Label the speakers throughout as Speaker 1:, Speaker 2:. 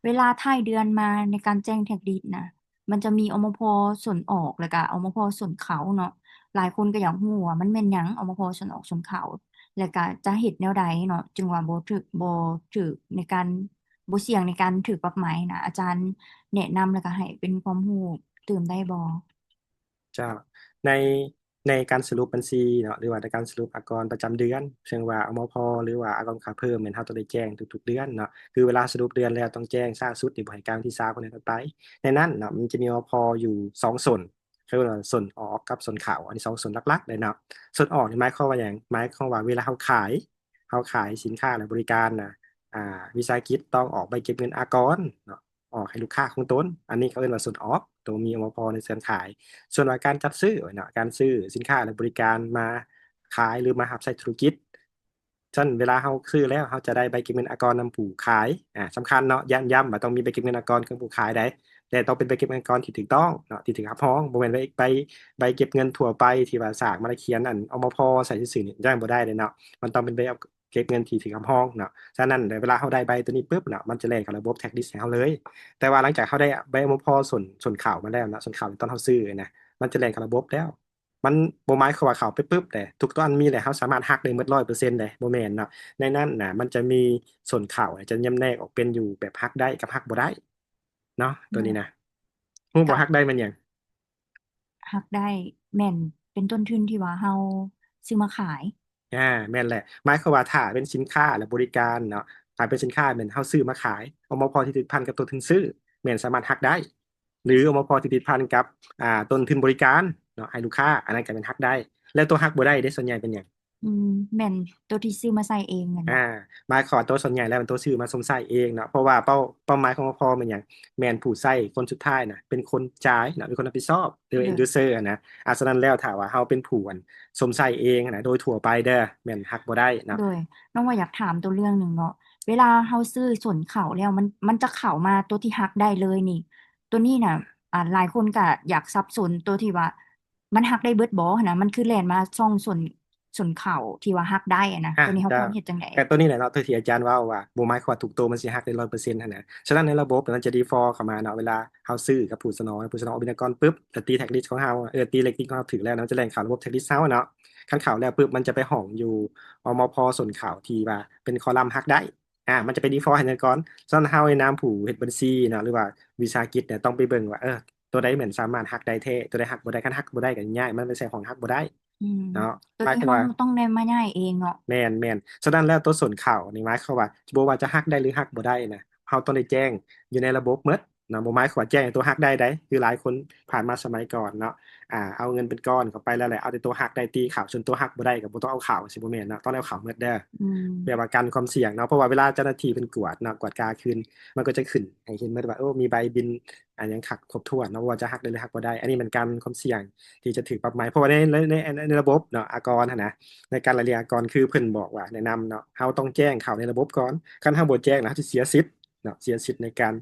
Speaker 1: เวลาท้ายเดือนมาในการแจ้งแท็กดีดนะมันจะมีอมพส่วนออกแล้วก็อมพส่วนเขาเนาะหลายคนก็อยากรู้ว่ามันแม่นหยังอมพส่วนออกส่วนเขาแล้วก็จะเฮ็ดแนวใดเนาะจึงว่าบ่ถูกในการบ่เสี่ยงในการถูกปรับไหมนะอาจารย์แนะนำแล้วก็ให้เป็นความรู้เติมได้บ่
Speaker 2: เจ้าในในการสรุปบัญชีเนาะหรือว่าในการสรุปอากรประจำเดือนเช่นว่าอมพหรือว่าอากรขาเพิ่มแม่นเราต้องได้แจ้งทุกๆเดือนเนาะคือเวลาสรุปเดือนแล้วต้องแจ้งช้าสุดนี่บ่ให้กลางวันที่3ของเดือนถัดไปในนั้นเนาะมันจะมีอมพอยู่2ส่วนคือว่าส่วนออกกับส่วนเข้าอันนี้2ส่วนหลักๆเลยเนาะส่วนออกนี่หมายความว่าหยังหมายความว่าเวลาเราขายสินค้าและบริการน่ะวิสาหกิจต้องออกใบเก็บเงินอากรเนาะออกให้ลูกค้าของตนอันนี้เขาเรียกว่าส่วนออกตัวมีอมพในส่วนขาย ส่วนว่าการจัดซื้อเนาะการซื้อสินค้าและบริการมาขายหรือมาหับใช้ธุรกิจฉะนั้นเวลาเราซื้อแล้วเราจะได้ใบเก็บเงินอากรนำผู้ขายสำคัญเนาะย้ำว่าต้องมีใบเก็บเงินอากรของผู้ขายได้แต่ต้องเป็นใบเก็บเงินอากรที่ถูกต้องเนาะที่ถูกรับรองบ่แม่นใบเก็บเงินทั่วไปที่ว่าสากมาเขียนอันเอามาพอใส่ซื่อๆนี่ย่างบ่ได้เลยเนาะมันต้องเป็นใบเก็บเงินที่ถูกรับรองเนาะฉะนั้นเวลาเราได้ใบตัวนี้ปุ๊บเนาะมันจะแล่นเข้าระบบ tax list ให้เราเลยแต่ว่าหลังจากเขาได้ใบอมพส่วนข่าวมาแล้วนะส่วนข่าวตอนเขาซื้อนะ มันจะแล่นเข้าระบบแล้ว มันบ่หมายความว่าเข้าไปปุ๊บแต่ทุกตัวอันมีแหละเราสามารถฮักได้หมด100%เลยบ่แม่นเนาะในนั้นน่ะมันจะมีส่วนเข้าจะแยกออกเป็นอยู่แบบฮักได้กับฮักบ่ได้เนาะตัวนี้นะฮู้บ่
Speaker 1: กับ
Speaker 2: ฮักได้มันหยัง
Speaker 1: ฮักได้แม่นเป็นต้นทุนที่ว่าเราซื้อมาขาย
Speaker 2: แม่นแหละหมายความว่าถ้าเป็นสินค้าและบริการเนาะถ้าเป็นสินค้าแม่นเฮาซื้อมาขายอมพที่ติดพันกับต้นทุนซื้อแม่นสามารถหักได้หรืออมพที่ติดพันกับต้นทุนบริการเนาะให้ลูกค้าอันนั้นก็เป็นหักได้แล้วตัวหักบ่ได้เด้ส่วนใหญ่เป็นหยัง
Speaker 1: อืมแม่นตัวที่ซื้อมาใส่เองนั่น
Speaker 2: อ่า
Speaker 1: บ่
Speaker 2: หมายความว่าตัวส่วนใหญ่แล้วมันตัวซื้อมาสมใส่เองเนาะเพราะว่าเป้าหมายของอมพเป็นหยังแม่นผู้ใช้คนสุดท้ายน่ะเป็นคนจ่ายเนาะเป็นคนรับผิดชอบหรือ
Speaker 1: เด้
Speaker 2: end
Speaker 1: อ
Speaker 2: user อะนะฉะนั้นแล้วถ้าว่าเฮาเป็นผู้สมใส่เองนะโดยทั่วไปเด้อแม่นหักบ่ได้เนาะ
Speaker 1: โดยน้องว่าอยากถามตัวเรื่องหนึ่งเนาะเวลาเฮาซื้อส่วนเขาแล้วมันจะเข้ามาตัวที่ฮักได้เลยนี่ตัวนี้น่ะหลายคนก็อยากสับสนตัวที่ว่ามันฮักได้เบิดบ่นะมันคือแล่นมาช่องส่วนเขาที่ว่าฮักได้อะนะตัวนี้เฮา
Speaker 2: จะ
Speaker 1: ควรเฮ็ดจังได
Speaker 2: แต่ตัวนี้แหละเนาะที่อาจารย์เว่าว่าบ่หมายความว่าทุกตัวมันสิฮักได้100%หั้นนะฉะนั้นในระบบมันจะ default เข้ามาเนาะเวลาเฮาซื้อกับผู้สนองเอาบินกรปุ๊บแล้วตี tag list ของเฮาตี rating ของเฮาถึงแล้วเนาะจะแล่นเข้าระบบ tag list เฮาเนาะคันเข้าแล้วปุ๊บมันจะไปห้องอยู่อมพส่วนข่าวที่ว่าเป็นคอลัมน์ฮักได้มันจะเป็น default ให้บินกรฉะนั้นเฮาในนามผู้เฮ็ดบัญชีเนาะหรือว่าวิสาหกิจเนี่ยต้องไปเบิ่งว่าตัวใดเหมือนสามารถฮักได้แท้ตัวใดฮักบ่ได้คันฮักบ่ได้ก็ง่ายมันไปใส่ของฮักบ่ได้
Speaker 1: อืม
Speaker 2: เนาะ
Speaker 1: ตัวนี้เฮา
Speaker 2: หมายถึงว่า
Speaker 1: ต้องได้มาย้ายเองเนาะ
Speaker 2: แม่นฉะนั้นแล้วตัวส่วนข่าวนี่หมายความว่าบ่ว่าจะฮักได้หรือฮักบ่ได้นะเราต้องได้แจ้งอยู่ในระบบหมดนะบ่หมายความว่าแจ้งตัวฮักได้ได้คือหลายคนผ่านมาสมัยก่อนเนาะเอาเงินเป็นก้อนเข้าไปแล้วแหละเอาแต่ตัวฮักได้ตีข่าวส่วนตัวฮักบ่ได้ก็บ่ต้องเอาข่าวสิบ่แม่นเนาะต้องเอาข่าวหมดเด้อ
Speaker 1: อืม
Speaker 2: แบบว่ากันความเสี่ยงเนาะเพราะว่าเวลาเจ้าหน้าที่เพิ่นกวดเนาะกวดกาคืนมันก็จะขึ้นให้เห็นหมดว่ามีใบบินหยังครบถ้วนเนาะว่าจะฮักได้หรือฮักบ่ได้อันนี้มันกันความเสี่ยงที่จะถูกปรับไหมเพราะว่าในระบบเนาะอากรหั้นนะ ในการรายงานก่อนคือเพิ่นบอกว่าแนะนำเนาะเราต้องแจ้งเข้าในระบบก่อนคันเราบ่แจ้งนะเราจะเสียสิทธิ์เนาะเสียสิทธิ์ในการ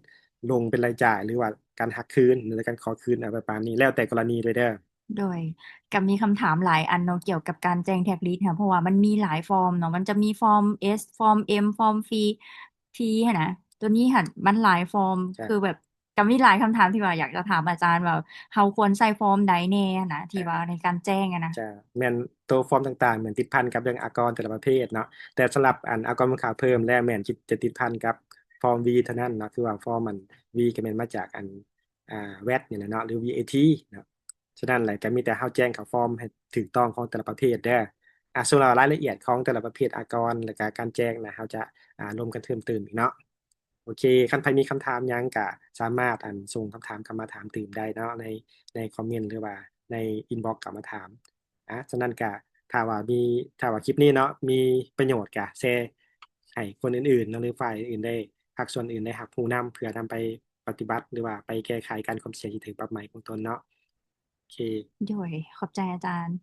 Speaker 2: ลงเป็นรายจ่ายหรือว่าการหักคืนหรือการขอคืนอะไรประมาณนี้แล้วแต่กรณีเลยเด้อ
Speaker 1: โดยกับมีคำถามหลายอันเนาะเกี่ยวกับการแจ้งแท็กลิสต์ค่ะเพราะว่ามันมีหลายฟอร์มเนาะมันจะมีฟอร์ม S ฟอร์ม M ฟอร์ม T ค่ะนะตัวนี้ค่ะมันหลายฟอร์มคือ
Speaker 2: ใช่
Speaker 1: แบบกับมีหลายคำถามที่ว่าอยากจะถามอาจารย์ว่าเราควรใส่ฟอร์มใดแน่นะที่ว่าในการแจ้งอะนะ
Speaker 2: จะแม่นตัวฟอร์มต่างๆเหมือนติดพันกับเรื่องอากรแต่ละประเภทเนาะแต่สำหรับอันอากรมูลค่าเพิ่มและแม่นจะติดพันกับฟอร์ม V เท่านั้นเนาะคือว่าฟอร์มมัน V ก็แม่นมาจากอันVAT นี่แหละเนาะหรือ VAT เนาะฉะนั้นแหละก็มีแต่เฮาแจ้งเข้าฟอร์มให้ถูกต้องของแต่ละประเภทเด้อส่วนรายละเอียดของแต่ละประเภทอากรและก็การแจ้งนะเฮาจะรวมกันเพิ่มเติมอีกเนาะ โอเคคันใครมีคำถามหยังก็สามารถส่งคำถามเข้ามาถามตื่มได้เนาะในคอมเมนต์หรือว่าในอินบ็อกซ์เข้ามาถามฉะนั้นก็ถ้าว่ามีถ้าว่าคลิปนี้เนาะมีประโยชน์ก็แชร์ให้คนอื่นๆเนาะหรือฝ่ายอื่นได้ภาคส่วนอื่นได้รับรู้นำเพื่อนำไปปฏิบัติหรือว่าไปแก้ไขการความเสี่ยงที่ถึงปรับใหม่ของตนเนาะโอเค
Speaker 1: โดยขอบใจอาจารย์